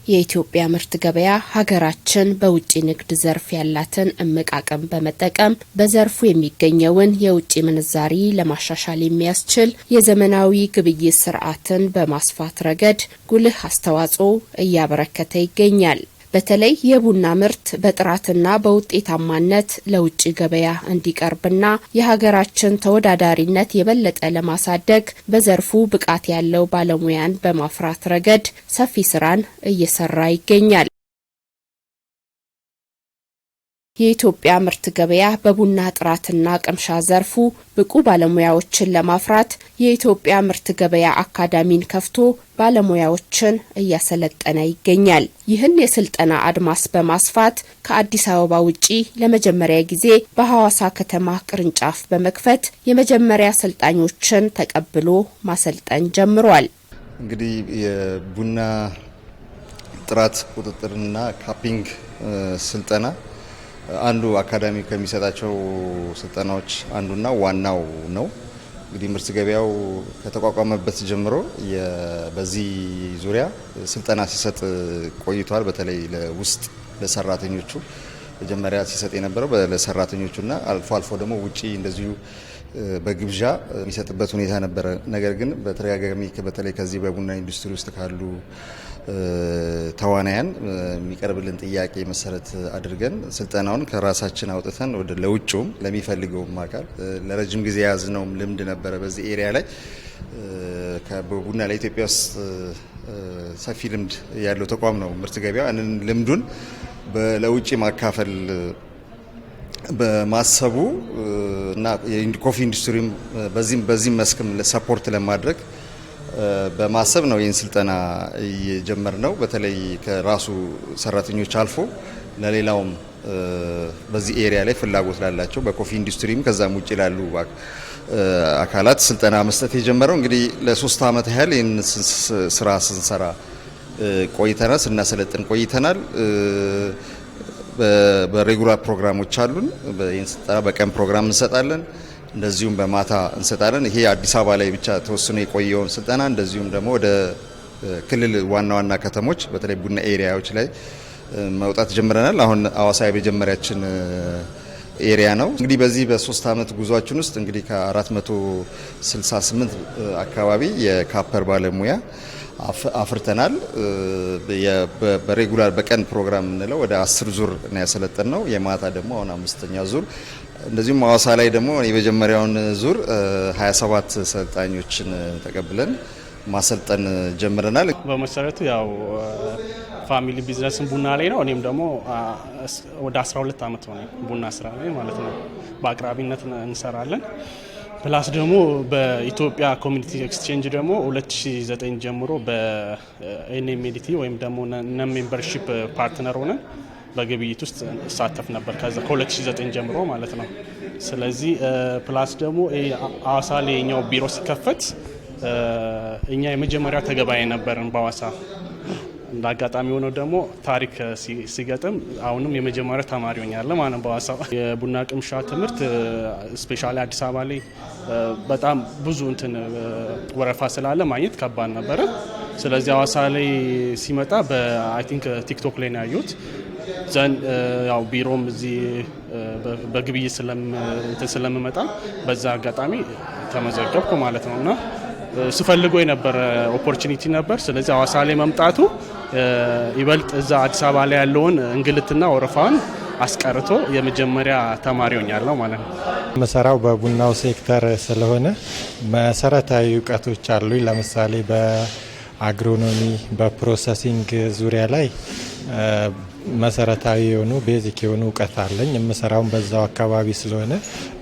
የኢትዮጵያ ምርት ገበያ ሀገራችን በውጭ ንግድ ዘርፍ ያላትን እምቅ አቅም በመጠቀም በዘርፉ የሚገኘውን የውጭ ምንዛሪ ለማሻሻል የሚያስችል የዘመናዊ ግብይት ስርዓትን በማስፋት ረገድ ጉልህ አስተዋጽኦ እያበረከተ ይገኛል። በተለይ የቡና ምርት በጥራትና በውጤታማነት ለውጭ ገበያ እንዲቀርብና የሀገራችን ተወዳዳሪነት የበለጠ ለማሳደግ በዘርፉ ብቃት ያለው ባለሙያን በማፍራት ረገድ ሰፊ ስራን እየሰራ ይገኛል። የኢትዮጵያ ምርት ገበያ በቡና ጥራትና ቅምሻ ዘርፉ ብቁ ባለሙያዎችን ለማፍራት የኢትዮጵያ ምርት ገበያ አካዳሚን ከፍቶ ባለሙያዎችን እያሰለጠነ ይገኛል። ይህን የስልጠና አድማስ በማስፋት ከአዲስ አበባ ውጪ ለመጀመሪያ ጊዜ በሐዋሳ ከተማ ቅርንጫፍ በመክፈት የመጀመሪያ ሰልጣኞችን ተቀብሎ ማሰልጠን ጀምሯል። እንግዲህ የቡና ጥራት ቁጥጥርና ካፒንግ ስልጠና አንዱ አካዳሚ ከሚሰጣቸው ስልጠናዎች አንዱና ዋናው ነው። እንግዲህ ምርት ገበያው ከተቋቋመበት ጀምሮ በዚህ ዙሪያ ስልጠና ሲሰጥ ቆይቷል። በተለይ ለውስጥ ለሰራተኞቹ መጀመሪያ ሲሰጥ የነበረው ለሰራተኞቹና አልፎ አልፎ ደግሞ ውጪ እንደዚሁ በግብዣ የሚሰጥበት ሁኔታ ነበረ። ነገር ግን በተደጋጋሚ በተለይ ከዚህ በቡና ኢንዱስትሪ ውስጥ ካሉ ተዋናያን የሚቀርብልን ጥያቄ መሰረት አድርገን ስልጠናውን ከራሳችን አውጥተን ወደ ለውጭውም ለሚፈልገውም አካል ለረጅም ጊዜ ያዝነውም ልምድ ነበረ። በዚህ ኤሪያ ላይ ከቡና ለኢትዮጵያ ውስጥ ሰፊ ልምድ ያለው ተቋም ነው ምርት ገበያ። እንን ልምዱን ለውጭ ማካፈል በማሰቡ እና የኮፊ ኢንዱስትሪም በዚህም መስክም ሰፖርት ለማድረግ በማሰብ ነው ይህን ስልጠና እየጀመርነው። በተለይ ከራሱ ሰራተኞች አልፎ ለሌላውም በዚህ ኤሪያ ላይ ፍላጎት ላላቸው በኮፊ ኢንዱስትሪም ከዛም ውጭ ላሉ አካላት ስልጠና መስጠት የጀመረው እንግዲህ ለ3 ዓመት ያህል ይህን ስራ ስንሰራ ቆይተናል፣ ስናሰለጥን ቆይተናል። በሬጉላር ፕሮግራሞች አሉን። ይህን ስልጠና በቀን ፕሮግራም እንሰጣለን፣ እንደዚሁም በማታ እንሰጣለን። ይሄ አዲስ አበባ ላይ ብቻ ተወስኖ የቆየውን ስልጠና እንደዚሁም ደግሞ ወደ ክልል ዋና ዋና ከተሞች በተለይ ቡና ኤሪያዎች ላይ መውጣት ጀምረናል። አሁን ሐዋሳ የመጀመሪያችን ኤሪያ ነው። እንግዲህ በዚህ በ3 ዓመት ጉዟችን ውስጥ እንግዲህ ከ468 አካባቢ የካፐር ባለሙያ አፍርተናል። በሬጉላር በቀን ፕሮግራም እንለው ወደ 10 ዙር ነው ያሰለጠን ነው። የማታ ደግሞ አሁን 5ኛ ዙር እንደዚሁም ሐዋሳ ላይ ደግሞ የመጀመሪያውን ዙር 27 ሰልጣኞችን ተቀብለን ማሰልጠን ጀምረናል። በመሰረቱ ያው ፋሚሊ ቢዝነስን ቡና ላይ ነው። እኔም ደግሞ ወደ 12 ዓመት ሆነ ቡና ስራ ላይ ማለት ነው። በአቅራቢነት እንሰራለን። ፕላስ ደግሞ በኢትዮጵያ ኮሚኒቲ ኤክስቼንጅ ደግሞ 2009 ጀምሮ በኤንኤምዲቲ ወይም ደግሞ ነን ሜምበርሺፕ ፓርትነር ሆነን በግብይት ውስጥ እሳተፍ ነበር ከ2009 ጀምሮ ማለት ነው። ስለዚህ ፕላስ ደግሞ ሐዋሳ ላይ የኛው ቢሮ ሲከፈት እኛ የመጀመሪያ ተገባይ ነበርን በሐዋሳ። እንደ አጋጣሚ ሆኖ ደግሞ ታሪክ ሲገጥም አሁንም የመጀመሪያ ተማሪ ሆኛለሁ ማለት በሐዋሳ። የቡና ቅምሻ ትምህርት ስፔሻሊ አዲስ አበባ ላይ በጣም ብዙ ወረፋ ስላለ ማግኘት ከባድ ነበረ። ስለዚህ ሐዋሳ ላይ ሲመጣ በአይ ቲንክ ቲክቶክ ላይ ነው ያዩት። ያው ቢሮም እዚህ በግብይት ስለምመጣ በዛ አጋጣሚ ተመዘገብኩ ማለት ነውና ስፈልገው የነበረ ኦፖርቹኒቲ ነበር። ስለዚህ ሐዋሳ ላይ መምጣቱ ይበልጥ እዛ አዲስ አበባ ላይ ያለውን እንግልትና ወረፋውን አስቀርቶ የመጀመሪያ ተማሪ ሆኛለሁ ማለት ነው። መሰራው በቡናው ሴክተር ስለሆነ መሰረታዊ እውቀቶች አሉኝ። ለምሳሌ በአግሮኖሚ በፕሮሰሲንግ ዙሪያ ላይ መሰረታዊ የሆኑ ቤዚክ የሆኑ እውቀት አለኝ። የምሰራውን በዛው አካባቢ ስለሆነ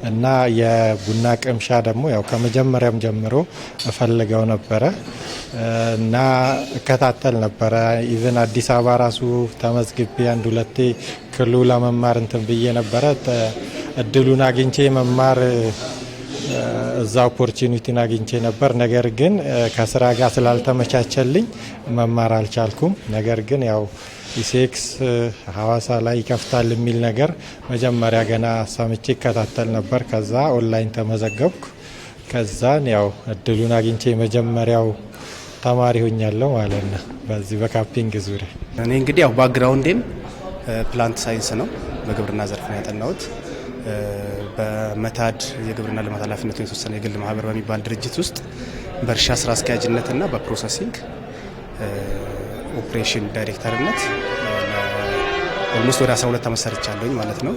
እና የቡና ቅምሻ ደግሞ ያው ከመጀመሪያም ጀምሮ እፈልገው ነበረ እና እከታተል ነበረ። ኢቭን አዲስ አበባ ራሱ ተመዝግቤ 1-2 ክሉ ለመማር ብዬ ነበረ። እድሉን አግኝቼ መማር እዛ ኦፖርቹኒቲን አግኝቼ ነበር። ነገር ግን ከስራ ጋር ስላልተመቻቸልኝ መማር አልቻልኩም። ነገር ግን ያው ኢሴክስ ሐዋሳ ላይ ይከፍታል የሚል ነገር መጀመሪያ ገና ሰምቼ ይከታተል ነበር። ከዛ ኦንላይን ተመዘገብኩ። ከዛን ያው እድሉን አግኝቼ መጀመሪያው ተማሪ ሆኛለሁ ማለት ነው በዚህ በካፒንግ ዙሪያ። እኔ እንግዲህ ያው ባክግራውንዴም ፕላንት ሳይንስ ነው፣ በግብርና ዘርፍ ነው ያጠናሁት። በመታድ የግብርና ልማት ኃላፊነቱ የተወሰነ የግል ማህበር በሚባል ድርጅት ውስጥ በእርሻ ስራ አስኪያጅነትና በፕሮሰሲንግ ኦፕሬሽን ዳይሬክተርነት ኦልሞስት ወደ 12 ዓመት ሰርቻለሁኝ ማለት ነው።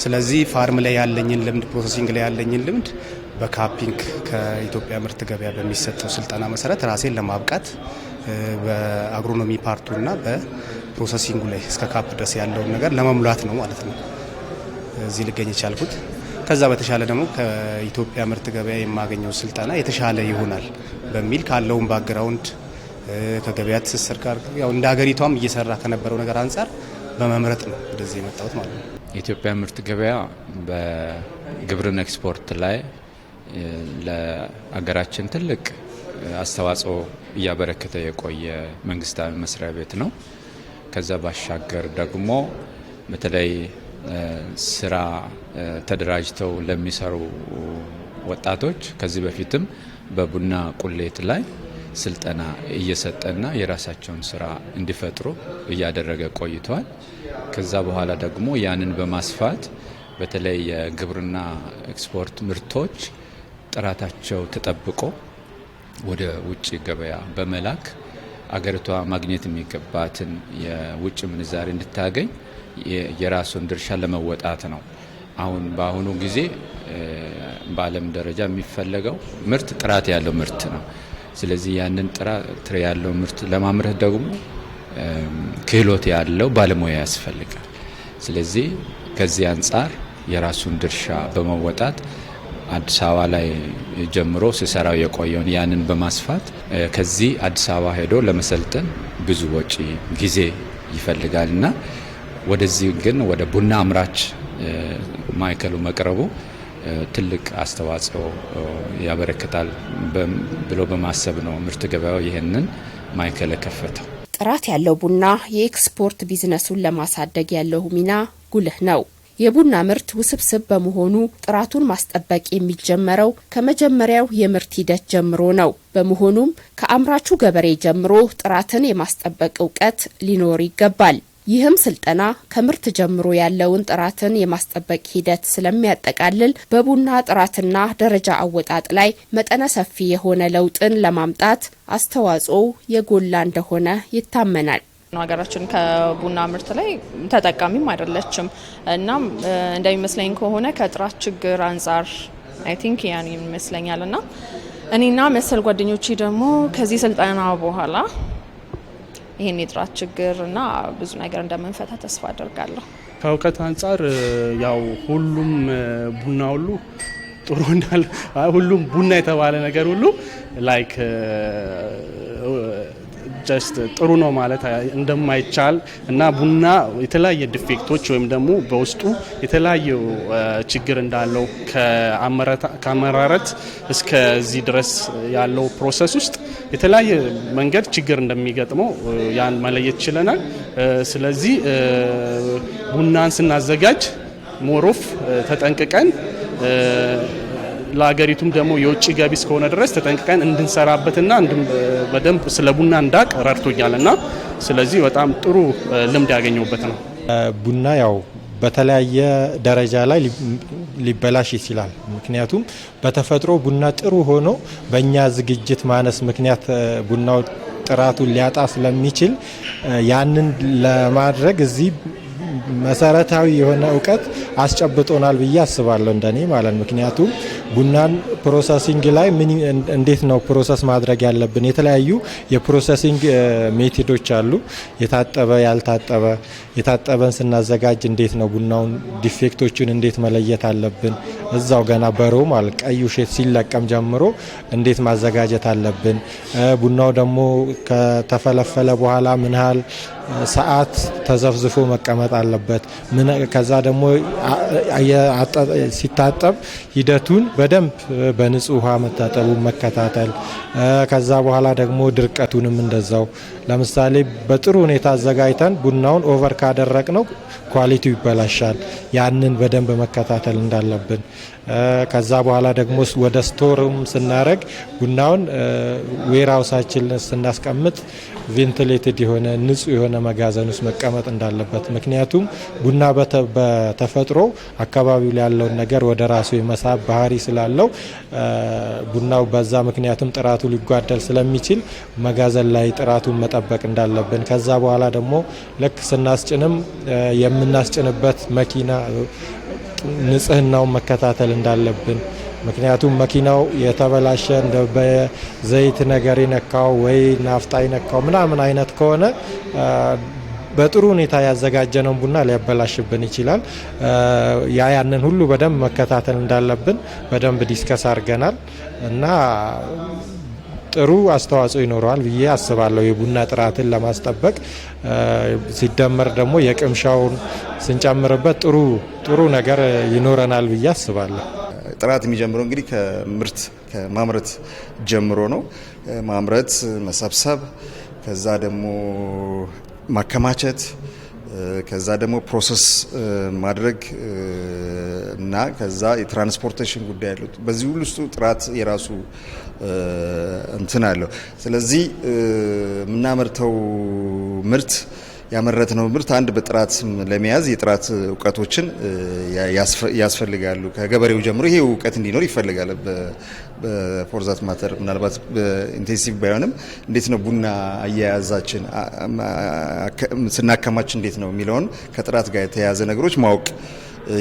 ስለዚህ ፋርም ላይ ያለኝን ልምድ፣ ፕሮሰሲንግ ላይ ያለኝን ልምድ በካፒንግ ከኢትዮጵያ ምርት ገበያ በሚሰጠው ስልጠና መሰረት ራሴን ለማብቃት በአግሮኖሚ ፓርቱና በፕሮሰሲንጉ ላይ እስከ ካፕ ድረስ ያለውን ነገር ለመሙላት ነው ማለት ነው እዚህ ልገኝ የቻልኩት። ከዛ በተሻለ ደግሞ ከኢትዮጵያ ምርት ገበያ የማገኘው ስልጠና የተሻለ ይሆናል በሚል ካለውን ባክግራውንድ ከገበያ ትስስር ጋር ያው እንደ ሀገሪቷም እየሰራ ከነበረው ነገር አንጻር በመምረጥ ነው ወደዚህ የመጣሁት ማለት ነው። የኢትዮጵያ ምርት ገበያ በግብርና ኤክስፖርት ላይ ለሀገራችን ትልቅ አስተዋጽኦ እያበረከተ የቆየ መንግስታዊ መስሪያ ቤት ነው። ከዛ ባሻገር ደግሞ በተለይ ስራ ተደራጅተው ለሚሰሩ ወጣቶች ከዚህ በፊትም በቡና ቁሌት ላይ ስልጠና እየሰጠና የራሳቸውን ስራ እንዲፈጥሩ እያደረገ ቆይቷል። ከዛ በኋላ ደግሞ ያንን በማስፋት በተለይ የግብርና ኤክስፖርት ምርቶች ጥራታቸው ተጠብቆ ወደ ውጭ ገበያ በመላክ አገሪቷ ማግኘት የሚገባትን የውጭ ምንዛሪ እንድታገኝ የራሱን ድርሻ ለመወጣት ነው። በአሁኑ ጊዜ በዓለም ደረጃ የሚፈለገው ምርት ጥራት ያለው ምርት ነው። ስለዚህ ያንን ጥራት ያለው ምርት ለማምረት ደግሞ ክህሎት ያለው ባለሙያ ያስፈልጋል። ስለዚህ ከዚህ አንጻር የራሱን ድርሻ በመወጣት አዲስ አበባ ላይ ጀምሮ ሲሰራው የቆየውን ያንን በማስፋት ከዚህ አዲስ አበባ ሄዶ ለመሰልጠን ብዙ ወጪ ጊዜ ይፈልጋልና ወደዚህ ግን ወደ ቡና አምራች ማዕከሉ መቅረቡ ትልቅ አስተዋጽኦ ያበረክታል ብሎ በማሰብ ነው ምርት ገበያው ይህንን ማዕከል የከፈተው። ጥራት ያለው ቡና የኤክስፖርት ቢዝነሱን ለማሳደግ ያለው ሚና ጉልህ ነው። የቡና ምርት ውስብስብ በመሆኑ ጥራቱን ማስጠበቅ የሚጀመረው ከመጀመሪያው የምርት ሂደት ጀምሮ ነው። በመሆኑም ከአምራቹ ገበሬ ጀምሮ ጥራትን የማስጠበቅ እውቀት ሊኖር ይገባል። ይህም ስልጠና ከምርት ጀምሮ ያለውን ጥራትን የማስጠበቅ ሂደት ስለሚያጠቃልል በቡና ጥራትና ደረጃ አወጣጥ ላይ መጠነ ሰፊ የሆነ ለውጥን ለማምጣት አስተዋጽኦ የጎላ እንደሆነ ይታመናል። ሀገራችን ከቡና ምርት ላይ ተጠቃሚም አይደለችም። እናም እንደሚመስለኝ ከሆነ ከጥራት ችግር አንጻር አይ ቲንክ ያን ይመስለኛልና እኔና መሰል ጓደኞቼ ደግሞ ከዚህ ስልጠና በኋላ ይሄን የጥራት ችግር እና ብዙ ነገር እንደምንፈታ ተስፋ አደርጋለሁ። ከእውቀት አንጻር ያው ሁሉም ቡና ሁሉ ጥሩ እንዳለ ሁሉም ቡና የተባለ ነገር ሁሉ ላይክ ጀስት ጥሩ ነው ማለት እንደማይቻል እና ቡና የተለያየ ዲፌክቶች ወይም ደግሞ በውስጡ የተለያየ ችግር እንዳለው ከአመራረት እስከዚህ ድረስ ያለው ፕሮሰስ ውስጥ የተለያየ መንገድ ችግር እንደሚገጥመው ያን መለየት ችለናል። ስለዚህ ቡናን ስናዘጋጅ ሞሮፍ ተጠንቅቀን ለሀገሪቱም ደግሞ የውጭ ገቢ እስከሆነ ድረስ ተጠንቅቀን እንድንሰራበትና በደንብ ስለ ቡና እንዳቅ ረድቶኛልና ስለዚህ በጣም ጥሩ ልምድ ያገኘሁበት ነው። ቡና ያው በተለያየ ደረጃ ላይ ሊበላሽ ይችላል። ምክንያቱም በተፈጥሮ ቡና ጥሩ ሆኖ በእኛ ዝግጅት ማነስ ምክንያት ቡናው ጥራቱን ሊያጣ ስለሚችል ያንን ለማድረግ እዚህ መሰረታዊ የሆነ እውቀት አስጨብጦናል ብዬ አስባለሁ እንደኔ ማለት። ምክንያቱም ቡናን ፕሮሰሲንግ ላይ እንዴት ነው ፕሮሰስ ማድረግ ያለብን፣ የተለያዩ የፕሮሰሲንግ ሜቶዶች አሉ። የታጠበ ያልታጠበ፣ የታጠበን ስናዘጋጅ እንዴት ነው ቡናውን ዲፌክቶቹን እንዴት መለየት አለብን፣ እዛው ገና በሮ ማለት ቀዩ ሼት ሲለቀም ጀምሮ እንዴት ማዘጋጀት አለብን። ቡናው ደግሞ ከተፈለፈለ በኋላ ምን ያህል ሰዓት ተዘፍዝፎ መቀመጥ አለበት። ከዛ ደግሞ ሲታጠብ ሂደቱን በደንብ በንጹህ ውሃ መታጠቡን መከታተል። ከዛ በኋላ ደግሞ ድርቀቱንም እንደዛው። ለምሳሌ በጥሩ ሁኔታ አዘጋጅተን ቡናውን ኦቨር ካደረቅ ነው ኳሊቲው ይበላሻል። ያንን በደንብ መከታተል እንዳለብን ከዛ በኋላ ደግሞ ወደ ስቶርም ስናረግ ቡናውን ዌርሃውሳችን ስናስቀምጥ ቬንቲሌትድ የሆነ ንጹህ የሆነ መጋዘን ውስጥ መቀመጥ እንዳለበት። ምክንያቱም ቡና በተፈጥሮ አካባቢው ላይ ያለውን ነገር ወደ ራሱ የመሳብ ባህሪ ስላለው ቡናው በዛ ምክንያቱም ጥራቱ ሊጓደል ስለሚችል መጋዘን ላይ ጥራቱን መጠበቅ እንዳለብን። ከዛ በኋላ ደግሞ ልክ ስናስጭንም የምናስጭንበት መኪና ንጽህናውን መከታተል እንዳለብን። ምክንያቱም መኪናው የተበላሸ እንደ በዘይት ነገር የነካው ወይ ናፍጣ የነካው ምናምን አይነት ከሆነ በጥሩ ሁኔታ ያዘጋጀነውን ቡና ሊያበላሽብን ይችላል። ያንን ሁሉ በደንብ መከታተል እንዳለብን በደንብ ዲስከስ አድርገናል እና ጥሩ አስተዋጽኦ ይኖረዋል ብዬ አስባለሁ የቡና ጥራትን ለማስጠበቅ። ሲደመር ደግሞ የቅምሻውን ስንጨምርበት ጥሩ ነገር ይኖረናል ብዬ አስባለሁ። ጥራት የሚጀምረው እንግዲህ ከምርት ከማምረት ጀምሮ ነው። ማምረት፣ መሰብሰብ፣ ከዛ ደግሞ ማከማቸት፣ ከዛ ደግሞ ፕሮሰስ ማድረግ እና ከዛ የትራንስፖርቴሽን ጉዳይ ያለው በዚህ ሁሉ ውስጥ ጥራት የራሱ እንትን አለው። ስለዚህ የምናመርተው ምርት ያመረትነው ምርት አንድ በጥራት ለመያዝ የጥራት እውቀቶችን ያስፈልጋሉ። ከገበሬው ጀምሮ ይሄ እውቀት እንዲኖር ይፈልጋል። በፎርዛት ማተር ምናልባት ኢንቴንሲቭ ባይሆንም እንዴት ነው ቡና አያያዛችን ስናከማች እንዴት ነው የሚለውን ከጥራት ጋር የተያያዘ ነገሮች ማወቅ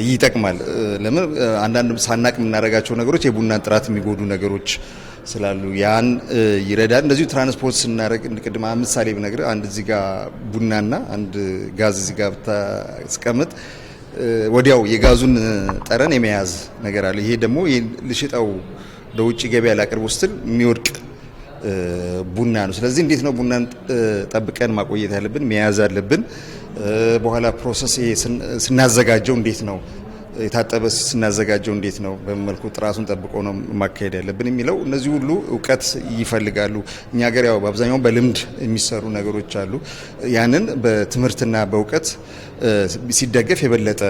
ይጠቅማል። ለምን አንዳንድ ሳናቅ የምናደርጋቸው ነገሮች የቡናን ጥራት የሚጎዱ ነገሮች ስላሉ ያን ይረዳል። እንደዚሁ ትራንስፖርት ስናደርግ ቅድማ ምሳሌ ብነግር አንድ እዚህ ጋር ቡናና አንድ ጋዝ እዚህ ጋር ብታስቀምጥ ወዲያው የጋዙን ጠረን የመያዝ ነገር አለ። ይሄ ደግሞ ልሽጠው ለውጭ ገበያ ላቀርብ ስትል የሚወድቅ ቡና ነው። ስለዚህ እንዴት ነው ቡናን ጠብቀን ማቆየት ያለብን መያዝ አለብን። በኋላ ፕሮሰስ ስናዘጋጀው እንዴት ነው የታጠበ ስናዘጋጀው እንዴት ነው በመልኩ ጥራቱን ጠብቆ ነው ማካሄድ ያለብን የሚለው እነዚህ ሁሉ እውቀት ይፈልጋሉ። እኛ ሀገር ያው በአብዛኛው በልምድ የሚሰሩ ነገሮች አሉ። ያንን በትምህርትና በእውቀት ሲደገፍ የበለጠ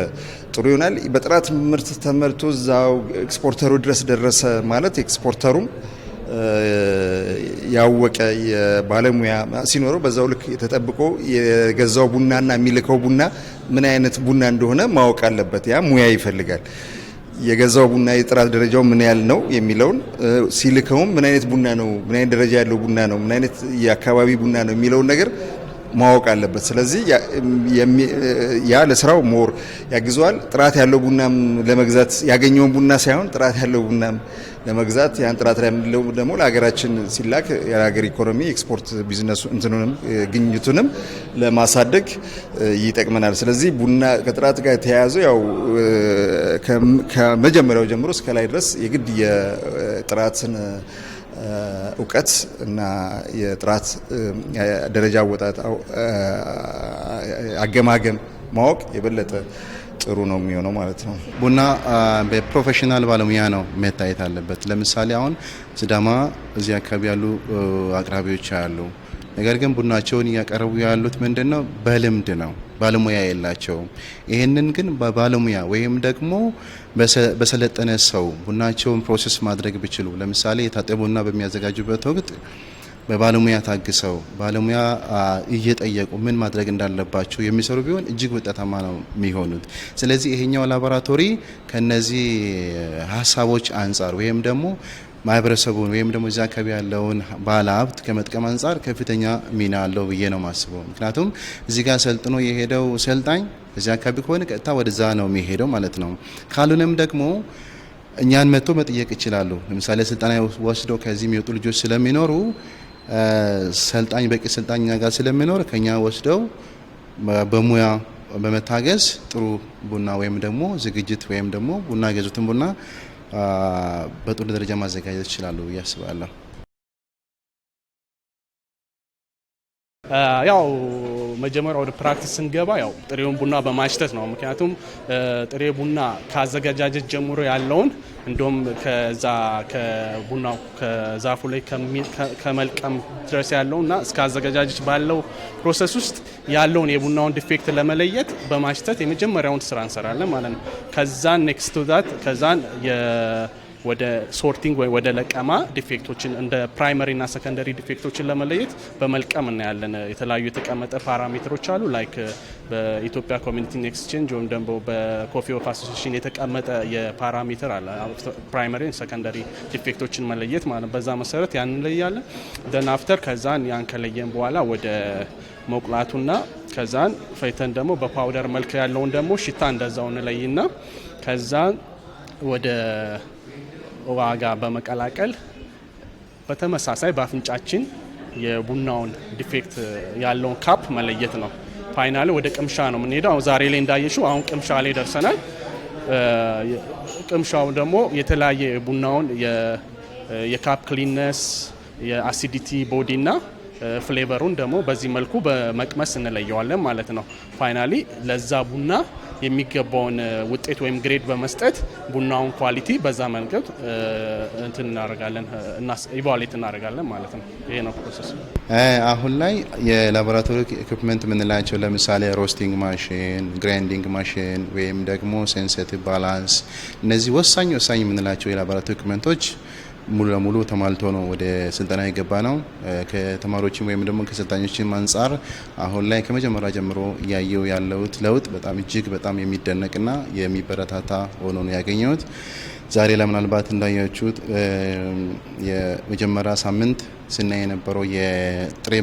ጥሩ ይሆናል። በጥራት ምርት ተመርቶ እዛው ኤክስፖርተሩ ድረስ ደረሰ ማለት ኤክስፖርተሩም ያወቀ የባለሙያ ሲኖረው በዛው ልክ ተጠብቆ የገዛው ቡናና የሚልከው ቡና ምን አይነት ቡና እንደሆነ ማወቅ አለበት። ያ ሙያ ይፈልጋል። የገዛው ቡና የጥራት ደረጃው ምን ያህል ነው የሚለውን ሲልከውም ምን አይነት ቡና ነው፣ ምን አይነት ደረጃ ያለው ቡና ነው፣ ምን አይነት የአካባቢ ቡና ነው የሚለውን ነገር ማወቅ አለበት። ስለዚህ ያ ለስራው ሞር ያግዘዋል። ጥራት ያለው ቡናም ለመግዛት ያገኘውን ቡና ሳይሆን ጥራት ያለው ቡናም ለመግዛት ያን ጥራት ላይ ያለው ደግሞ ለሀገራችን ሲላክ የሀገር ኢኮኖሚ ኤክስፖርት ቢዝነሱ እንትኑንም ግኝቱንም ለማሳደግ ይጠቅመናል። ስለዚህ ቡና ከጥራት ጋር የተያያዘ ያው ከመጀመሪያው ጀምሮ እስከ ላይ ድረስ የግድ የጥራትን እውቀት እና የጥራት ደረጃ አወጣጥ አገማገም ማወቅ የበለጠ ጥሩ ነው የሚሆነው ማለት ነው። ቡና በፕሮፌሽናል ባለሙያ ነው መታየት አለበት። ለምሳሌ አሁን ሲዳማ እዚህ አካባቢ ያሉ አቅራቢዎች አሉ። ነገር ግን ቡናቸውን እያቀረቡ ያሉት ምንድነው በልምድ ነው፣ ባለሙያ የላቸውም። ይህንን ግን በባለሙያ ወይም ደግሞ በሰለጠነ ሰው ቡናቸውን ፕሮሰስ ማድረግ ቢችሉ፣ ለምሳሌ የታጠበ ቡና በሚያዘጋጁበት ወቅት በባለሙያ ታግሰው ባለሙያ እየጠየቁ ምን ማድረግ እንዳለባቸው የሚሰሩ ቢሆን እጅግ ውጤታማ ነው የሚሆኑት። ስለዚህ ይሄኛው ላቦራቶሪ ከነዚህ ሀሳቦች አንጻር ወይም ደግሞ ማህበረሰቡን ወይም ደግሞ እዚያ አካባቢ ያለውን ባለሀብት ከመጥቀም አንጻር ከፍተኛ ሚና አለው ብዬ ነው ማስበው። ምክንያቱም እዚህ ጋር ሰልጥኖ የሄደው ሰልጣኝ እዚያ አካባቢ ከሆነ ቀጥታ ወደዛ ነው የሚሄደው ማለት ነው። ካልሆነም ደግሞ እኛን መጥቶ መጠየቅ ይችላሉ። ለምሳሌ ስልጠና ወስደው ከዚህ የሚወጡ ልጆች ስለሚኖሩ ሰልጣኝ በቂ ሰልጣኝ እኛ ጋር ስለሚኖር ከኛ ወስደው በሙያ በመታገዝ ጥሩ ቡና ወይም ደግሞ ዝግጅት ወይም ደግሞ ቡና ገዙትን ቡና በጥሩ ደረጃ ማዘጋጀት ይችላሉ ብዬ አስባለሁ። ያው መጀመሪያ ወደ ፕራክቲስ ስንገባ ያው ጥሬውን ቡና በማሽተት ነው። ምክንያቱም ጥሬ ቡና ካዘገጃጀት ጀምሮ ያለውን እንደውም ከዛ ከቡናው ከዛፉ ላይ ከመልቀም ድረስ ያለውና እስከ አዘገጃጀት ባለው ፕሮሰስ ውስጥ ያለውን የቡናውን ዲፌክት ለመለየት በማሽተት የመጀመሪያውን ስራ እንሰራለን ማለት ነው። ከዛን ኔክስት ቱ ዳት ከዛን ወደ ሶርቲንግ ወይ ወደ ለቀማ ዲፌክቶችን እንደ ፕራይመሪ እና ሰከንደሪ ዲፌክቶችን ለመለየት በመልቀም እናያለን። የተለያዩ የተቀመጠ ፓራሜትሮች አሉ ላይክ በኢትዮጵያ ኮሚኒቲ ኤክስቼንጅ ወይም ደግሞ በኮፊ ኦፍ አሶሲዬሽን የተቀመጠ የፓራሜትር አለ ፕራይመሪ ሰከንደሪ ዲፌክቶችን መለየት ማለት። በዛ መሰረት ያን እንለያለን። ደን አፍተር ከዛን ያን ከለየን በኋላ ወደ መቁላቱና ከዛን ፈይተን ደግሞ በፓውደር መልክ ያለውን ደግሞ ሽታ እንደዛው እንለይና ከዛን ወደ ዋጋ በመቀላቀል በተመሳሳይ በአፍንጫችን የቡናውን ዲፌክት ያለውን ካፕ መለየት ነው። ፋይናሊ ወደ ቅምሻ ነው የምንሄደው። ዛሬ ላይ እንዳየሽው አሁን ቅምሻ ላይ ደርሰናል። ቅምሻው ደግሞ የተለያየ ቡናውን የካፕ ክሊንነስ፣ የአሲዲቲ ቦዲና ፍሌቨሩን ደግሞ በዚህ መልኩ በመቅመስ እንለየዋለን ማለት ነው። ፋይናሊ ለዛ ቡና የሚገባውን ውጤት ወይም ግሬድ በመስጠት ቡናውን ኳሊቲ በዛ መንገድ እንትን እናደርጋለን ኢቫሉዌት እናደርጋለን ማለት ነው። ይሄ ነው ፕሮሰስ። አሁን ላይ የላቦራቶሪ ኢኩፕመንት የምንላቸው ለምሳሌ ሮስቲንግ ማሽን፣ ግራይንዲንግ ማሽን ወይም ደግሞ ሴንሲቲቭ ባላንስ፣ እነዚህ ወሳኝ የምንላቸው የላቦራቶሪ ኢኩፕመንቶች ሙሉ ለሙሉ ተሟልቶ ነው ወደ ስልጠና የገባ ነው። ከተማሪዎችም ወይም ደግሞ ከሰልጣኞችም አንጻር አሁን ላይ ከመጀመሪያ ጀምሮ እያየው ያለውት ለውጥ በጣም እጅግ በጣም የሚደነቅና የሚበረታታ ሆኖ ነው ያገኘሁት። ዛሬ ለምናልባት እንዳያችሁት የመጀመሪያ ሳምንት ስናይ የነበረው የጥሬ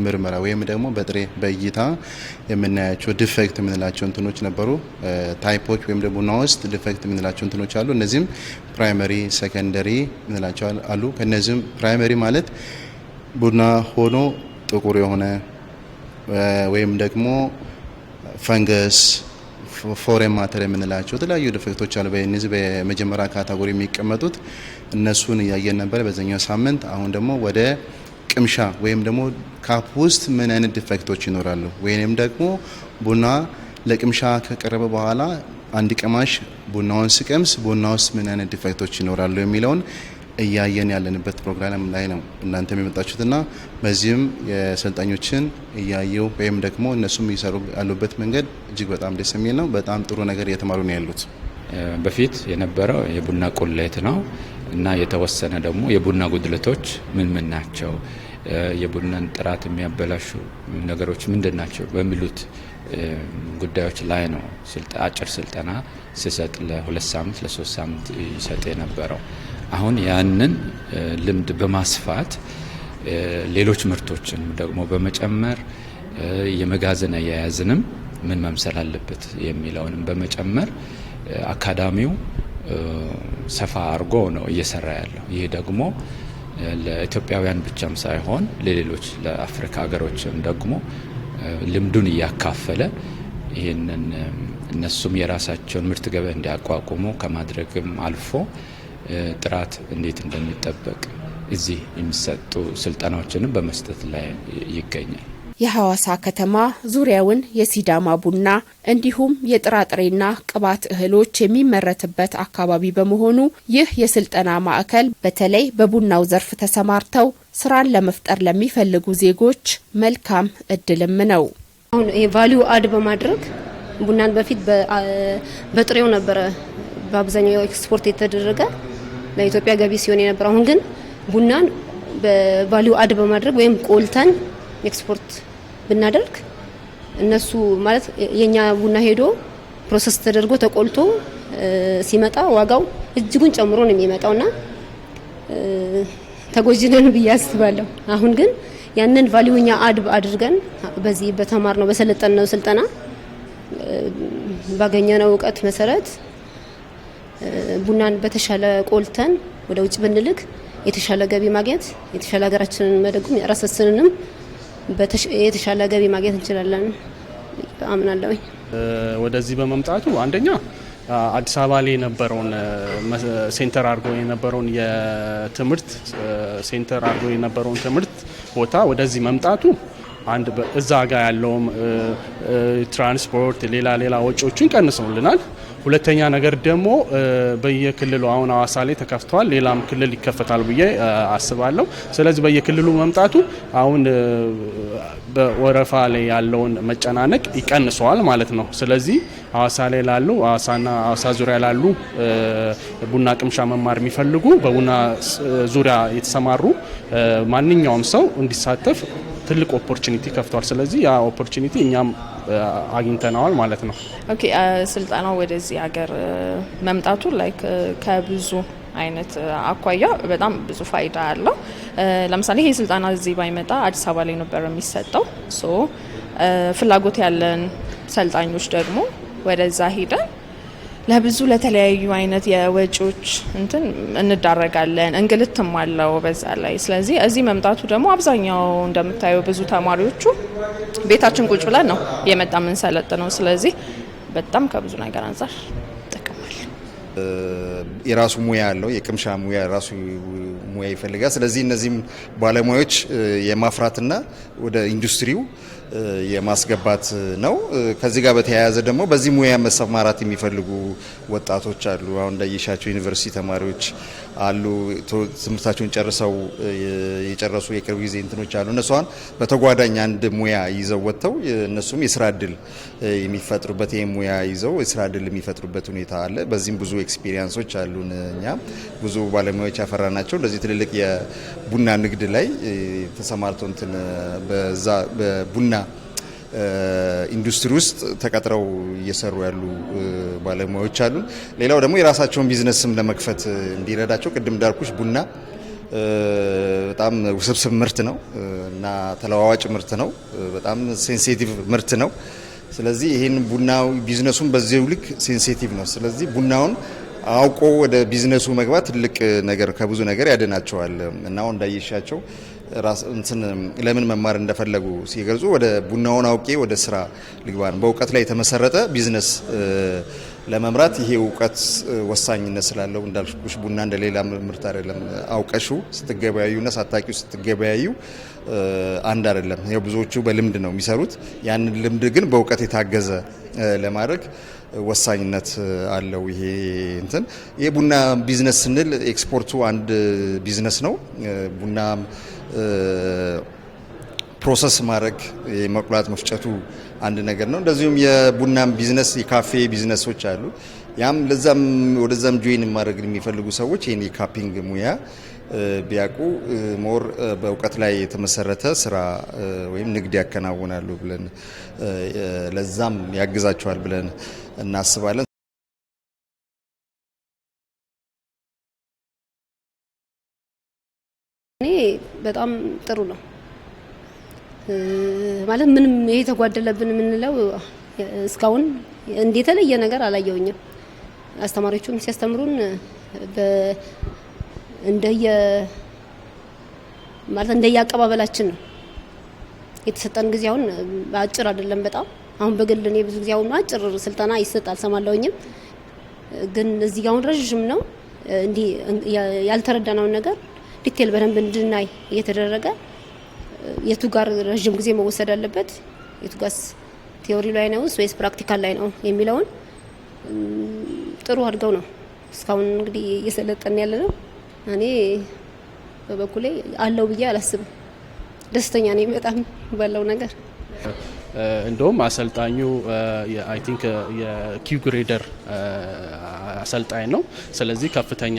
ምርመራ ወይም ደግሞ በጥሬ በእይታ የምናያቸው ዲፌክት የምንላቸው እንትኖች ነበሩ። ታይፖች ወይም ደግሞ ቡና ውስጥ ዲፌክት የምንላቸው እንትኖች አሉ። እነዚህም ፕራይመሪ፣ ሰከንደሪ የምንላቸው አሉ። ከነዚህም ፕራይመሪ ማለት ቡና ሆኖ ጥቁር የሆነ ወይም ደግሞ ፈንገስ፣ ፎሬን ማተር የምንላቸው የተለያዩ ዲፌክቶች አሉ። በእነዚህ በመጀመሪያ ካታጎሪ የሚቀመጡት እነሱን እያየን ነበር በዛኛው ሳምንት። አሁን ደግሞ ወደ ቅምሻ ወይም ደግሞ ካፕ ውስጥ ምን አይነት ዲፌክቶች ይኖራሉ ወይንም ደግሞ ቡና ለቅምሻ ከቀረበ በኋላ አንድ ቀማሽ ቡናውን ሲቀምስ ቡና ውስጥ ምን አይነት ዲፌክቶች ይኖራሉ የሚለውን እያየን ያለንበት ፕሮግራም ላይ ነው እናንተም የመጣችሁትና በዚህም የሰልጣኞችን እያየው ወይም ደግሞ እነሱም እየሰሩ ያሉበት መንገድ እጅግ በጣም ደስ የሚል ነው። በጣም ጥሩ ነገር እየተማሩ ነው ያሉት። በፊት የነበረው የቡና ቁሌት ነው እና የተወሰነ ደግሞ የቡና ጉድለቶች ምን ናቸው፣ የቡናን ጥራት የሚያበላሹ ነገሮች ምንድን ናቸው በሚሉት ጉዳዮች ላይ ነው አጭር ስልጠና ሲሰጥ ለ2 ሳምንት ለ3 ሳምንት ይሰጥ የነበረው። አሁን ያንን ልምድ በማስፋት ሌሎች ምርቶችን ደግሞ በመጨመር የመጋዘን አያያዝንም ምን መምሰል አለበት የሚለውንም በመጨመር አካዳሚው ሰፋ አድርጎ ነው እየሰራ ያለው። ይህ ደግሞ ለኢትዮጵያውያን ብቻም ሳይሆን ለሌሎች ለአፍሪካ ሀገሮችም ደግሞ ልምዱን እያካፈለ ይህንን እነሱም የራሳቸውን ምርት ገበያ እንዲያቋቁሙ ከማድረግም አልፎ ጥራት እንዴት እንደሚጠበቅ እዚህ የሚሰጡ ስልጠናዎችንም በመስጠት ላይ ይገኛል። የሐዋሳ ከተማ ዙሪያውን የሲዳማ ቡና እንዲሁም የጥራጥሬና ቅባት እህሎች የሚመረትበት አካባቢ በመሆኑ ይህ የስልጠና ማዕከል በተለይ በቡናው ዘርፍ ተሰማርተው ስራን ለመፍጠር ለሚፈልጉ ዜጎች መልካም እድልም ነው። አሁን ቫልዩ አድ በማድረግ ቡናን በፊት በጥሬው ነበረ በአብዛኛው ኤክስፖርት የተደረገ ለኢትዮጵያ ገቢ ሲሆን የነበረ። አሁን ግን ቡናን በቫልዩ አድ በማድረግ ወይም ቆልተን ኤክስፖርት ብናደርግ እነሱ ማለት የኛ ቡና ሄዶ ፕሮሰስ ተደርጎ ተቆልቶ ሲመጣ ዋጋው እጅጉን ጨምሮ ነው የሚመጣውና ተጎጅነን ብዬ አስባለሁ። አሁን ግን ያንን ቫልዩኛ አድ አድርገን በዚህ በተማርነው በሰለጠነው ስልጠና ባገኘነው እውቀት መሰረት ቡናን በተሻለ ቆልተን ወደ ውጭ ብንልክ የተሻለ ገቢ ማግኘት፣ የተሻለ ሀገራችንን መደጎም፣ የራሳችንንም የተሻለ ገቢ ማግኘት እንችላለን አምናለሁ። ወደዚህ በመምጣቱ አንደኛ አዲስ አበባ ላይ የነበረውን ሴንተር አድርጎ የነበረውን የትምህርት ሴንተር አድርጎ የነበረውን ትምህርት ቦታ ወደዚህ መምጣቱ አንድ እዛ ጋር ያለውም ትራንስፖርት ሌላ ወጪዎችን ቀንሰውልናል። ሁለተኛ ነገር ደግሞ በየክልሉ አሁን ሐዋሳ ላይ ተከፍቷል፣ ሌላም ክልል ይከፈታል ብዬ አስባለሁ። ስለዚህ በየክልሉ መምጣቱ አሁን በወረፋ ላይ ያለውን መጨናነቅ ይቀንሰዋል ማለት ነው። ስለዚህ ሐዋሳ ላይ ላሉ ሐዋሳና ሐዋሳ ዙሪያ ላሉ ቡና ቅምሻ መማር የሚፈልጉ በቡና ዙሪያ የተሰማሩ ማንኛውም ሰው እንዲሳተፍ ትልቅ ኦፖርቹኒቲ ከፍቷል። ስለዚህ ያ ኦፖርቹኒቲ እኛም አግኝተናል ማለት ነው። ኦኬ ስልጠናው ወደዚህ ሀገር መምጣቱ ላይክ ከብዙ አይነት አኳያ በጣም ብዙ ፋይዳ አለው። ለምሳሌ ይሄ ስልጠና እዚህ ባይመጣ አዲስ አበባ ላይ ነበር የሚሰጠው። ፍላጎት ያለን ሰልጣኞች ደግሞ ወደዛ ሄደን ለብዙ ለተለያዩ አይነት የወጪዎች እንዳረጋለን፣ እንግልትም አለው በዛ ላይ። ስለዚህ እዚህ መምጣቱ ደግሞ አብዛኛው እንደምታየው ብዙ ተማሪዎቹ ቤታችን ቁጭ ብለን ነው የመጣ የምንሰለጥነው። ስለዚህ በጣም ከብዙ ነገር አንፃር ይጠቀማል። የራሱ ሙያ አለው፣ የቅምሻ ሙያ ራሱ ሙያ ይፈልጋል። ስለዚህ እነዚህም ባለሙያዎች የማፍራትና ወደ ኢንዱስትሪው የማስገባት ነው። ከዚህ ጋር በተያያዘ ደግሞ በዚህ ሙያ መሰማራት የሚፈልጉ ወጣቶች አሉ። አሁን እንዳየሻቸው ዩኒቨርሲቲ ተማሪዎች አሉ፣ ትምህርታቸውን ጨርሰው የጨረሱ የቅርብ ጊዜ እንትኖች አሉ። እነሱ አሁን በተጓዳኝ አንድ ሙያ ይዘው ወጥተው እነሱም የስራ እድል የሚፈጥሩበት ይሄ ሙያ ይዘው የስራ እድል የሚፈጥሩበት ሁኔታ አለ። በዚህም ብዙ ኤክስፒሪየንሶች አሉን። እኛ ብዙ ባለሙያዎች ያፈራናቸው እንደዚህ ትልልቅ የቡና ንግድ ላይ ተሰማርተው በዛ በቡና ኢንዱስትሪ ውስጥ ተቀጥረው እየሰሩ ያሉ ባለሙያዎች አሉ። ሌላው ደግሞ የራሳቸውን ቢዝነስም ለመክፈት እንዲረዳቸው ቅድም እንዳልኩሽ ቡና በጣም ውስብስብ ምርት ነው እና ተለዋዋጭ ምርት ነው። በጣም ሴንሲቲቭ ምርት ነው። ስለዚህ ይሄን ቡናው ቢዝነሱን በዚያው ልክ ሴንሲቲቭ ነው። ስለዚህ ቡናውን አውቆ ወደ ቢዝነሱ መግባት ትልቅ ነገር ከብዙ ነገር ያድናቸዋል እና አሁን እንዳየሻቸው ለምን መማር እንደፈለጉ ሲገልጹ ወደ ቡናውን አውቄ ወደ ስራ ልግባን በእውቀት ላይ የተመሰረተ ቢዝነስ ለመምራት ይሄ እውቀት ወሳኝነት ስላለው እንዳልኩሽ ቡና እንደሌላ ምርት አይደለም። አውቀሹ ስትገበያዩና ሳታቂው ስትገበያዩ አንድ አይደለም። ያው ብዙዎቹ በልምድ ነው የሚሰሩት። ያንን ልምድ ግን በእውቀት የታገዘ ለማድረግ ወሳኝነት አለው። ይሄ የቡና ቢዝነስ ስንል ኤክስፖርቱ አንድ ቢዝነስ ነው። ቡና ፕሮሰስ ማድረግ የመቁላት መፍጨቱ አንድ ነገር ነው። እንደዚሁም የቡናም ቢዝነስ የካፌ ቢዝነሶች አሉ። ያም ለዛም ወደዛም ጆይን ማድረግ የሚፈልጉ ሰዎች ይሄን የካፒንግ ሙያ ቢያውቁ ሞር በእውቀት ላይ የተመሰረተ ስራ ወይም ንግድ ያከናውናሉ ብለን ለዛም ያግዛቸዋል ብለን እናስባለን። እኔ በጣም ጥሩ ነው ማለት ምንም ይሄ ተጓደለብን የምንለው እስካሁን እንደተለየ ነገር አላየውኝም። አስተማሪዎቹም ሲያስተምሩን እንደየ አቀባበላችን ነው የተሰጠን ጊዜ። አሁን አጭር አይደለም በጣም አሁን በግል እኔ ብዙ ጊዜ አሁን አጭር ስልጠና ይሰጣል ሰማለውኝም፣ ግን እዚህ ጋር አሁን ረጅም ነው። እንዲህ ያልተረዳነው ነገር ዲቴል በደንብ እንድናይ እየተደረገ የቱ ጋር ረጅም ጊዜ መወሰድ አለበት፣ የቱ ጋርስ ቲዮሪ ላይ ነው ወይስ ፕራክቲካል ላይ ነው የሚለውን ጥሩ አድርገው ነው እስካሁን እንግዲህ እየሰለጠን ያለ ነው። እኔ በበኩሌ አለው ብዬ አላስብም። ደስተኛ ነኝ በጣም ባለው ነገር። እንደውም አሰልጣኙ አይ ቲንክ የኪው ግሬደር አሰልጣኝ ነው። ስለዚህ ከፍተኛ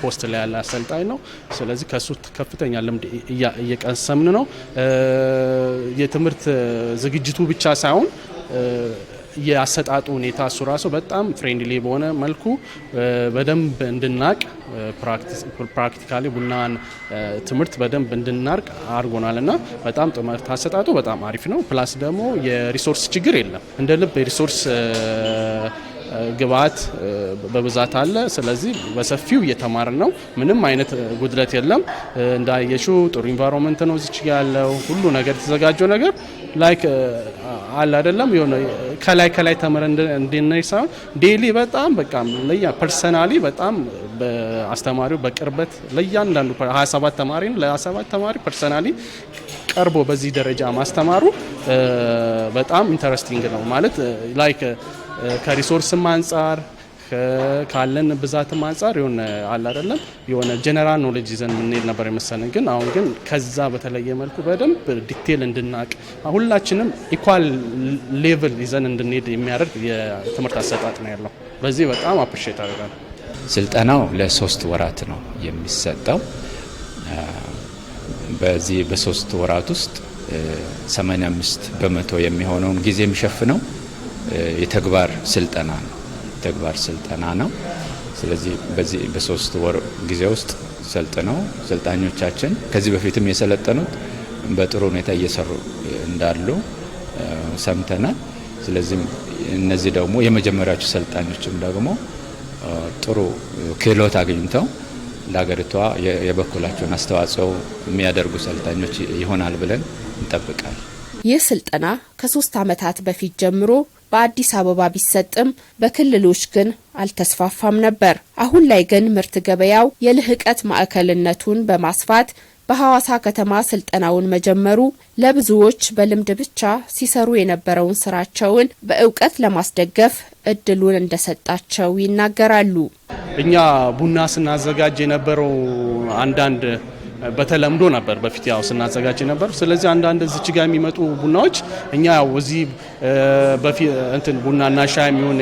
ፖስት ላይ ያለ አሰልጣኝ ነው። ስለዚህ ከሱ ከፍተኛ ልምድ እየቀሰምን ነው። የትምህርት ዝግጅቱ ብቻ ሳይሆን የአሰጣጡ ሁኔታ እሱ ራሱ በጣም ፍሬንድሊ በሆነ መልኩ በደንብ እንድናቅ ፕራክቲካሊ ቡናን ትምህርት በደንብ እንድናርቅ አድርጎናል እና በጣም ትምህርት አሰጣጡ በጣም አሪፍ ነው። ፕላስ ደግሞ የሪሶርስ ችግር የለም። እንደ ልብ የሪሶርስ ግብአት በብዛት አለ። ስለዚህ በሰፊው እየተማርን ነው። ምንም አይነት ጉድለት የለም። እንዳየሽው ጥሩ ኢንቫይሮንመንት ነው እዚች ያለው ሁሉ ነገር የተዘጋጀው ነገር ላይክ አለ አይደለም የሆነ ከላይ ተመረን እንደነይ ሳይሆን ዴይሊ በጣም በቃ ለያ ፐርሰናሊ በጣም በአስተማሪው በቅርበት ለያንዳንዱ 27 ተማሪ ነው ለ27 ተማሪ ፐርሰናሊ ቀርቦ በዚህ ደረጃ ማስተማሩ በጣም ኢንተረስቲንግ ነው ማለት ላይክ ከሪሶርስም አንጻር ካለን ብዛትም አንጻር የሆነ አለ አይደለም የሆነ ጀነራል ኖሌጅ ይዘን የምንሄድ ነበር የመሰለን ግን አሁን ግን ከዛ በተለየ መልኩ በደንብ ዲቴል እንድናቅ ሁላችንም ኢኳል ሌቭል ይዘን እንድንሄድ የሚያደርግ የትምህርት አሰጣጥ ነው ያለው። በዚህ በጣም አፕሪሼት አደርጋለሁ። ስልጠናው ለ3 ወራት ነው የሚሰጠው። በዚህ በ3 ወራት ውስጥ 85% የሚሆነውን ጊዜ የሚሸፍነው የተግባር ስልጠና ነው። ስለዚህ በዚህ በ3 ወር ጊዜ ውስጥ ሰልጥነው ሰልጣኞቻችን ከዚህ በፊትም የሰለጠኑት በጥሩ ሁኔታ እየሰሩ እንዳሉ ሰምተናል። ስለዚህ እነዚህ ደግሞ የመጀመሪያዎቹ ሰልጣኞችም ደግሞ ጥሩ ክህሎት አግኝተው ለሀገሪቷ የበኩላቸውን አስተዋጽኦ የሚያደርጉ ሰልጣኞች ይሆናል ብለን እንጠብቃለን። ይህ ስልጠና ከ3 ዓመታት በፊት ጀምሮ በአዲስ አበባ ቢሰጥም በክልሎች ግን አልተስፋፋም ነበር። አሁን ላይ ግን ምርት ገበያው የልህቀት ማዕከልነቱን በማስፋት በሐዋሳ ከተማ ስልጠናውን መጀመሩ ለብዙዎች በልምድ ብቻ ሲሰሩ የነበረውን ስራቸውን በእውቀት ለማስደገፍ እድሉን እንደሰጣቸው ይናገራሉ። እኛ ቡና ስናዘጋጅ የነበረው አንዳንድ በተለምዶ ነበር በፊት ያው ስናዘጋጅ ነበር። ስለዚህ አንዳንድ እዚች ጋር የሚመጡ ቡናዎች እኛ ያው እዚህ በፊት እንትን ቡናና ሻይ የሚሆን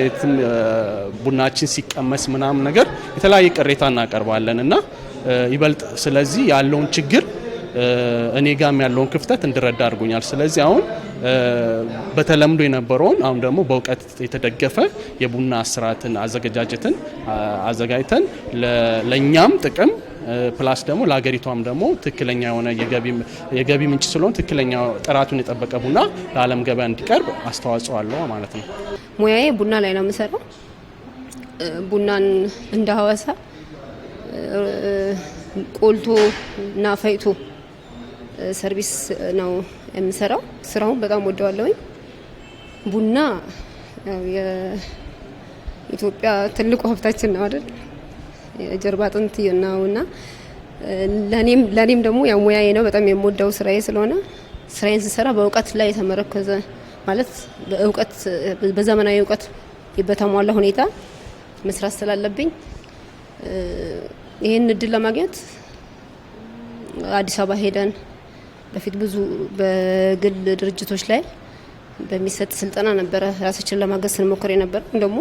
ቡናችን ሲቀመስ ምናምን ነገር የተለያየ ቅሬታ እናቀርባለን እና ይበልጥ ስለዚህ ያለውን ችግር እኔ ጋም ያለውን ክፍተት እንድረዳ አድርጎኛል። ስለዚህ አሁን በተለምዶ የነበረውን አሁን ደግሞ በእውቀት የተደገፈ የቡና ስርዓትን አዘገጃጀትን አዘጋጅተን ለኛም ጥቅም ፕላስ ደግሞ ለሀገሪቷም ደግሞ ትክክለኛ የሆነ የገቢ ምንጭ ስለሆነ ትክክለኛ ጥራቱን የጠበቀ ቡና ለዓለም ገበያ እንዲቀርብ አስተዋጽኦ አለው ማለት ነው። ሙያዬ ቡና ላይ ነው የምሰራው። ቡናን እንደ ሐዋሳ ቆልቶ እና ፈይቶ ሰርቪስ ነው የምሰራው። ስራውን በጣም ወደዋለሁኝ። ቡና የኢትዮጵያ ትልቁ ሀብታችን ነው አይደል? የጀርባ አጥንት ነውና ለኔም ደግሞ ያው ሙያዬ ነው። በጣም የምወደው ስራዬ ስለሆነ ስራዬን ስሰራ በእውቀት ላይ የተመረከዘ ማለት በዘመናዊ እውቀት በተሟላ ሁኔታ መስራት ስላለብኝ ይሄን እድል ለማግኘት አዲስ አበባ ሄደን በፊት ብዙ በግል ድርጅቶች ላይ በሚሰጥ ስልጠና ነበረ ራሳችንን ለማገዝ ስንሞክር የነበረ ደግሞ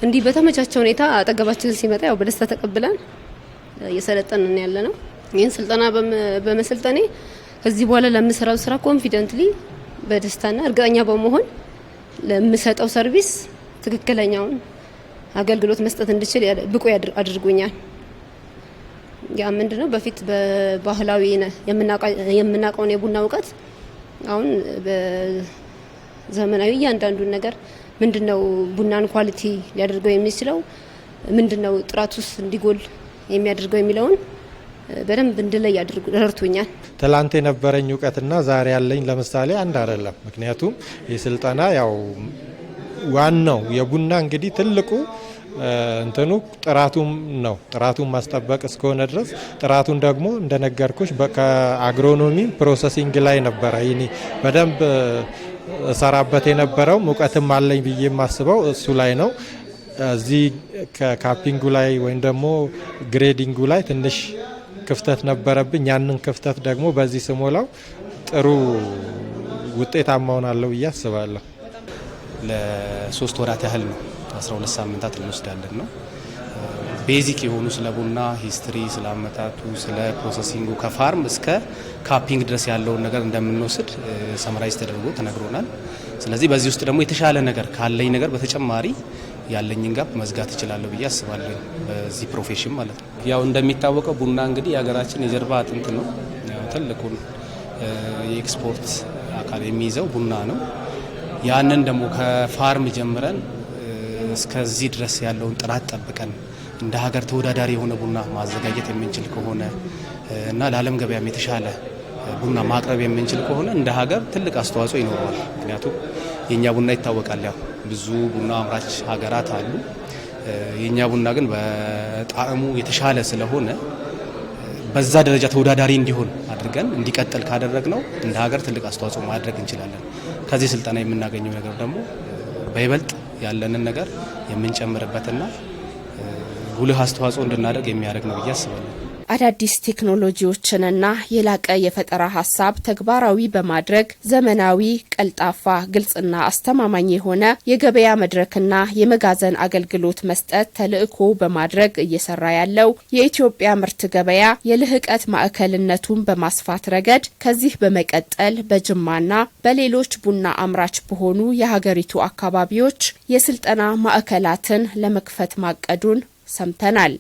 እንዲህ በተመቻቸ ሁኔታ አጠገባችን ሲመጣ ያው በደስታ ተቀብለን እየሰለጠንን ያለ ነው። ይህን ስልጠና በመሰልጠኔ ከዚህ በኋላ ለምሰራው ስራ ኮንፊደንትሊ በደስታና እርግጠኛ በመሆን ለምሰጠው ሰርቪስ ትክክለኛውን አገልግሎት መስጠት እንድችል ብቁ አድርጎኛል። ያ ምንድነው በፊት በባህላዊ የምናውቀውን የቡና እውቀት አሁን በዘመናዊ እያንዳንዱን ነገር ምንድነው ቡናን ኳሊቲ ሊያደርገው የሚችለው ምንድነው ጥራቱስ እንዲጎል የሚያደርገው የሚለውን በደንብ እንድለይ ረድቶኛል። ትላንት የነበረኝ እውቀትና ዛሬ ያለኝ ለምሳሌ አንድ አይደለም። ምክንያቱም የስልጠና ያው ዋናው የቡና እንግዲህ ትልቁ እንትኑ ጥራቱም ነው። ጥራቱን ማስጠበቅ እስከሆነ ድረስ ጥራቱን ደግሞ እንደነገርኩሽ ከአግሮኖሚ ፕሮሰሲንግ ላይ ነበረ ይኔ በደንብ እሰራበት የነበረው እውቀትም አለኝ ብዬ የማስበው እሱ ላይ ነው። እዚህ ከካፒንጉ ላይ ወይም ደግሞ ግሬዲንጉ ላይ ትንሽ ክፍተት ነበረብኝ። ያንን ክፍተት ደግሞ በዚህ ስሞላው ጥሩ ውጤታማ ሆናለሁ ብዬ አስባለሁ። ለ3 ወራት ያህል ነው 12 ሳምንታት እንወስዳለን ነው ቤዚክ የሆኑ ስለ ቡና ሂስትሪ፣ ስለ አመጣጡ፣ ስለ ፕሮሰሲንጉ ከፋርም እስከ ካፒንግ ድረስ ያለውን ነገር እንደምንወስድ ሰመራይዝ ተደርጎ ተነግሮናል። ስለዚህ በዚህ ውስጥ ደግሞ የተሻለ ነገር ካለኝ ነገር በተጨማሪ ያለኝን ጋፕ መዝጋት እችላለሁ ብዬ አስባለሁ በዚህ ፕሮፌሽን ማለት ነው። ያው እንደሚታወቀው ቡና እንግዲህ የሀገራችን የጀርባ አጥንት ነው። ትልቁን የኤክስፖርት አካል የሚይዘው ቡና ነው። ያንን ደግሞ ከፋርም ጀምረን እስከዚህ ድረስ ያለውን ጥራት ጠብቀን እንደ ሀገር ተወዳዳሪ የሆነ ቡና ማዘጋጀት የምንችል ከሆነ እና ለዓለም ገበያም የተሻለ ቡና ማቅረብ የምንችል ከሆነ እንደ ሀገር ትልቅ አስተዋጽኦ ይኖረዋል። ምክንያቱም የኛ ቡና ይታወቃል። ያው ብዙ ቡና አምራች ሀገራት አሉ። የኛ ቡና ግን በጣዕሙ የተሻለ ስለሆነ በዛ ደረጃ ተወዳዳሪ እንዲሆን አድርገን እንዲቀጥል ካደረግነው እንደ ሀገር ትልቅ አስተዋጽኦ ማድረግ እንችላለን። ከዚህ ስልጠና የምናገኘው ነገር ደግሞ በይበልጥ ያለንን ነገር የምንጨምርበትና ጉልህ አስተዋጽኦ እንድናደርግ የሚያደርግ ነው ብዬ አስባለሁ። አዳዲስ ቴክኖሎጂዎችንና የላቀ የፈጠራ ሀሳብ ተግባራዊ በማድረግ ዘመናዊ፣ ቀልጣፋ፣ ግልጽና አስተማማኝ የሆነ የገበያ መድረክና የመጋዘን አገልግሎት መስጠት ተልዕኮ በማድረግ እየሰራ ያለው የኢትዮጵያ ምርት ገበያ የልህቀት ማዕከልነቱን በማስፋት ረገድ ከዚህ በመቀጠል በጅማና በሌሎች ቡና አምራች በሆኑ የሀገሪቱ አካባቢዎች የስልጠና ማዕከላትን ለመክፈት ማቀዱን ሰምተናል።